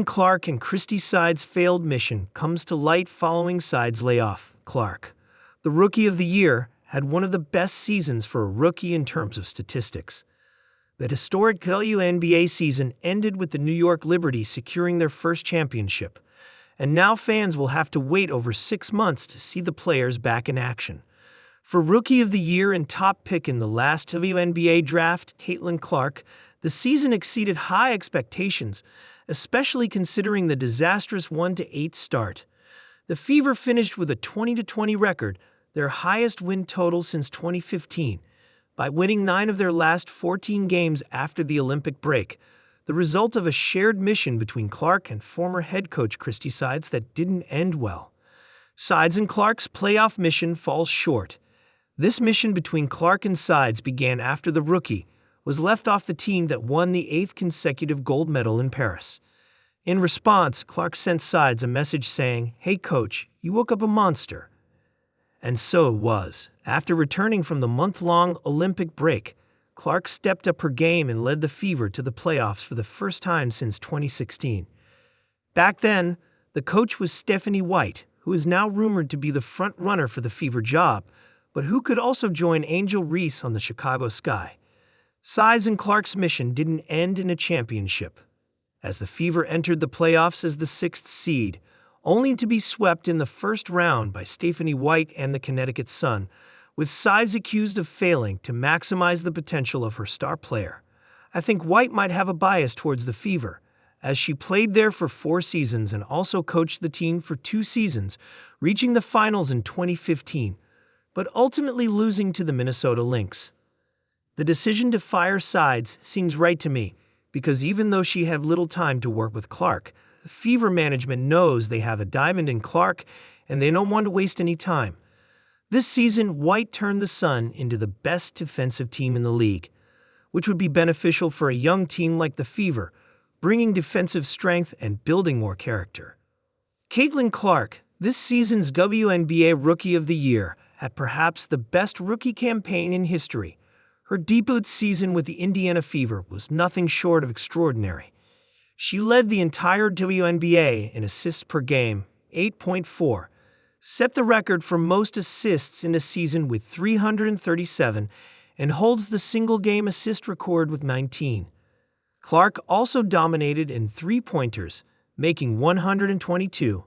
Clark and Christie Sides' failed mission comes to light following Sides' layoff. Clark, the Rookie of the Year, had one of the best seasons for a rookie in terms of statistics. That historic WNBA season ended with the New York Liberty securing their first championship, and now fans will have to wait over 6 months to see the players back in action. For Rookie of the Year and top pick in the last WNBA Draft, Clark, the season exceeded high expectations, especially considering the disastrous 1-8 start. The Fever finished with a 20-20 record, their highest win total since 2015, by winning 9 of their last 14 games after the Olympic break, the result of a shared mission between Clark and former head coach Christie Sides that didn't end well. Sides and Clark's playoff mission falls short. This mission between Clark and Sides began after the Rookie was left off the team that won the 8th consecutive gold medal in Paris. In response, Clark sent Sides a message saying, "Hey coach, you woke up a monster." And so it was. After returning from the month-long Olympic break, Clark stepped up her game and led the Fever to the playoffs for the first time since 2016. Back then, the coach was Stephanie White, who is now rumored to be the front-runner for the Fever job, but who could also join Angel Reese on the Chicago Sky. Sides and Clark's mission didn't end in a championship, as the Fever entered the playoffs as the 6th seed, only to be swept in the first round by Stephanie White and the Connecticut Sun, with Sides accused of failing to maximize the potential of her star player. I think White might have a bias towards the Fever, as she played there for 4 seasons and also coached the team for 2 seasons, reaching the finals in 2015, but ultimately losing to the Minnesota Lynx. The decision to fire Sides seems right to me, because even though she had little time to work with Clark, the Fever management knows they have a diamond in Clark and they don't want to waste any time. This season, White turned the Sun into the best defensive team in the league, which would be beneficial for a young team like the Fever, bringing defensive strength and building more character. Clark, this season's WNBA Rookie of the Year, had perhaps the best rookie campaign in history. Her debut season with the Indiana Fever was nothing short of extraordinary. She led the entire WNBA in assists per game, 8.4, set the record for most assists in a season with 337, and holds the single-game assist record with 19. Clark also dominated in three-pointers, making 122,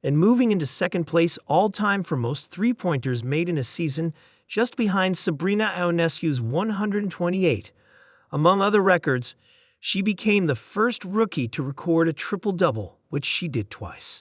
and moving into second place all-time for most three-pointers made in a season, just behind Sabrina Ionescu's 128. Among other records, she became the first rookie to record a triple-double, which she did twice.